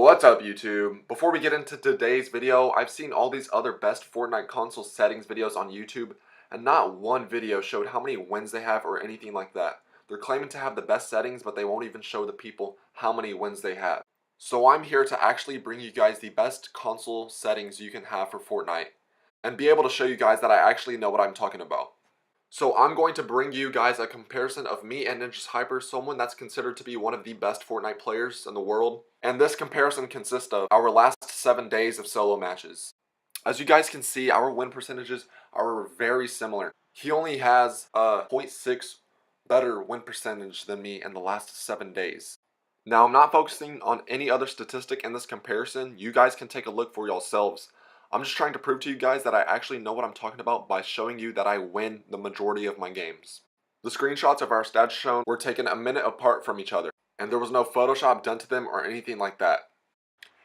What's up, YouTube? Before we get into today's video, I've seen all these other best Fortnite console settings videos on YouTube, and not one video showed how many wins they have or anything like that. They're claiming to have the best settings, but they won't even show the people how many wins they have. So I'm here to actually bring you guys the best console settings you can have for Fortnite, and be able to show you guys that I actually know what I'm talking about. So I'm going to bring you guys a comparison of me and Ninja's Hyper, someone that's considered to be one of the best Fortnite players in the world. And this comparison consists of our last 7 days of solo matches. As you guys can see, our win percentages are very similar. He only has a 0.6 better win percentage than me in the last 7 days. Now, I'm not focusing on any other statistic in this comparison. You guys can take a look for yourselves. I'm just trying to prove to you guys that I actually know what I'm talking about by showing you that I win the majority of my games. The screenshots of our stats shown were taken a minute apart from each other, and there was no Photoshop done to them or anything like that.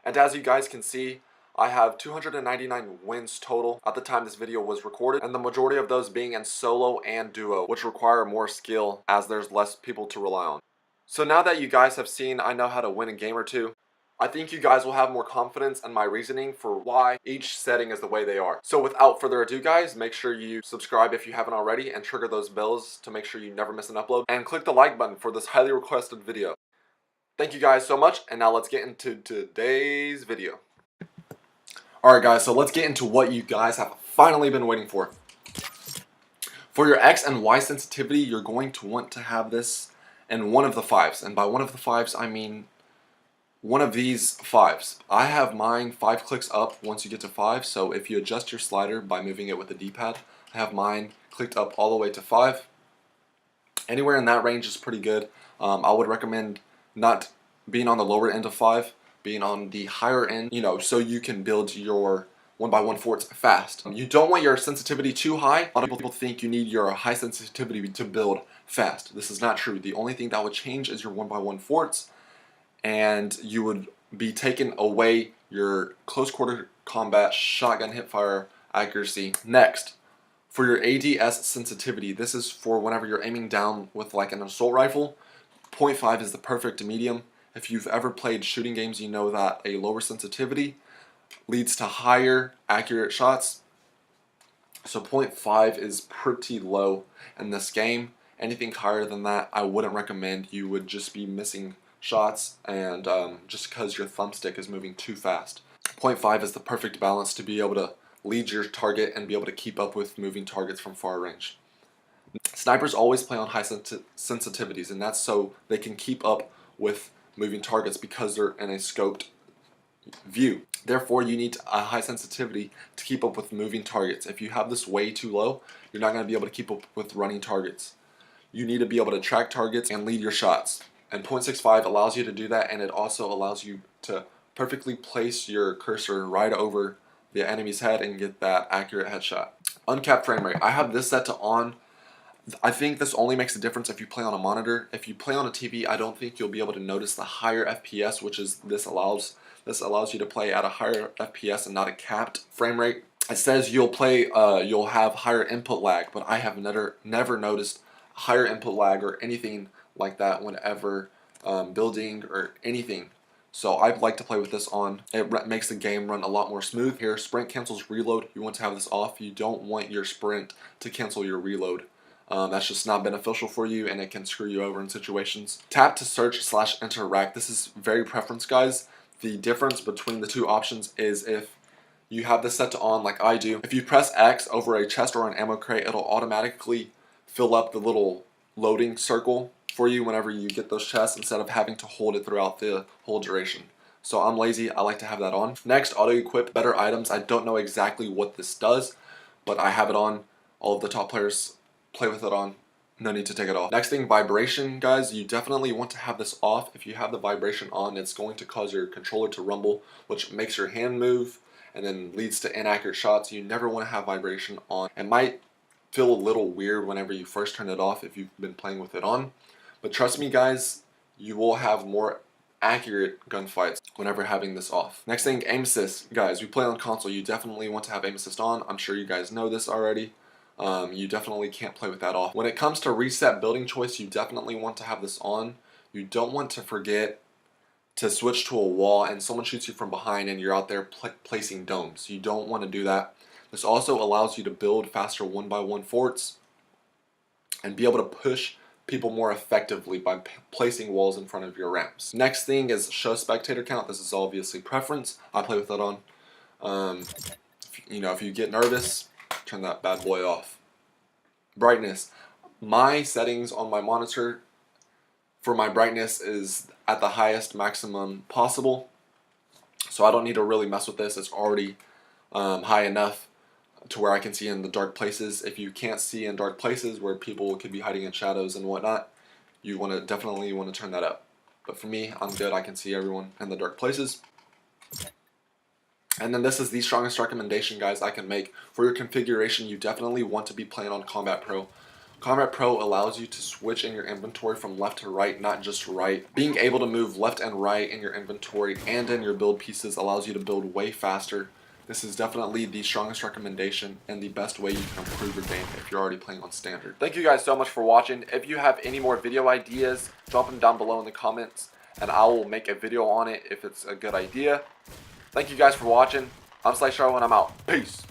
And as you guys can see, I have 299 wins total at the time this video was recorded, and the majority of those being in solo and duo, which require more skill as there's less people to rely on. So now that you guys have seen I know how to win a game or two, I think you guys will have more confidence in my reasoning for why each setting is the way they are. So without further ado, guys, make sure you subscribe if you haven't already and trigger those bells to make sure you never miss an upload, and click the like button for this highly requested video. Thank you guys so much, and now let's get into today's video. Alright guys, so let's get into what you guys have finally been waiting for. For your X and Y sensitivity, you're going to want to have this in one of the fives, and by one of the fives I mean one of these fives. I have mine 5 clicks up once you get to 5, so if you adjust your slider by moving it with the D-pad, I have mine clicked up all the way to 5. Anywhere in that range is pretty good. I would recommend not being on the lower end of 5, being on the higher end, so you can build your 1x1 forts fast. You don't want your sensitivity too high. A lot of people think you need your high sensitivity to build fast. This is not true. The only thing that would change is your 1x1 forts, and you would be taking away your close quarter combat shotgun hipfire accuracy. Next, for your ADS sensitivity, this is for whenever you're aiming down with like an assault rifle. 0.5 is the perfect medium. If you've ever played shooting games, you know that a lower sensitivity leads to higher accurate shots. So 0.5 is pretty low in this game. Anything higher than that, I wouldn't recommend. You would just be missing shots, and just because your thumbstick is moving too fast. 0.5 is the perfect balance to be able to lead your target and be able to keep up with moving targets from far range. Snipers always play on high sensitivities, and that's so they can keep up with moving targets because they're in a scoped view. Therefore, you need a high sensitivity to keep up with moving targets. If you have this way too low, you're not going to be able to keep up with running targets. You need to be able to track targets and lead your shots. And 0.65 allows you to do that, and it also allows you to perfectly place your cursor right over the enemy's head and get that accurate headshot. Uncapped frame rate. I have this set to on. I think this only makes a difference if you play on a monitor. If you play on a TV, I don't think you'll be able to notice the higher FPS, which is this allows. This allows you to play at a higher FPS and not a capped frame rate. It says you'll have higher input lag, but I have never noticed higher input lag or anything like that whenever building or anything. So I'd like to play with this on. It makes the game run a lot more smooth. Here, sprint cancels reload. You want to have this off. You don't want your sprint to cancel your reload. That's just not beneficial for you, and it can screw you over in situations. Tap to search/interact. This is very preference, guys. The difference between the two options is if you have this set to on like I do. If you press X over a chest or an ammo crate, it'll automatically fill up the little loading circle for you whenever you get those chests, instead of having to hold it throughout the whole duration. So I'm lazy, I like to have that on. Next, auto equip better items. I don't know exactly what this does, but I have it on. All of the top players play with it on. No need to take it off. Next thing, vibration, guys. You definitely want to have this off. If you have the vibration on, it's going to cause your controller to rumble, which makes your hand move and then leads to inaccurate shots. You never want to have vibration on. It might feel a little weird whenever you first turn it off if you've been playing with it on. But trust me, guys, you will have more accurate gunfights whenever having this off. Next thing, aim assist. Guys, we play on console. You definitely want to have aim assist on. I'm sure you guys know this already. You definitely can't play with that off. When it comes to reset building choice, you definitely want to have this on. You don't want to forget to switch to a wall and someone shoots you from behind and you're out there placing domes. You don't want to do that. This also allows you to build faster 1x1 forts and be able to push people more effectively by placing walls in front of your ramps. Next thing is show spectator count. This is obviously preference. I play with that on. If you get nervous, turn that bad boy off. Brightness. My settings on my monitor for my brightness is at the highest maximum possible, so I don't need to really mess with this. It's already high enough to where I can see in the dark places. If you can't see in dark places where people could be hiding in shadows and whatnot, you definitely want to turn that up. But for me, I'm good. I can see everyone in the dark places. And then this is the strongest recommendation, guys, I can make for your configuration. You definitely want to be playing on Combat Pro. Combat Pro allows you to switch in your inventory from left to right, not just right. Being able to move left and right in your inventory and in your build pieces allows you to build way faster. This is definitely the strongest recommendation and the best way you can improve your game if you're already playing on standard. Thank you guys so much for watching. If you have any more video ideas, drop them down below in the comments and I will make a video on it if it's a good idea. Thank you guys for watching. I'm Sly Sharrow and I'm out. Peace.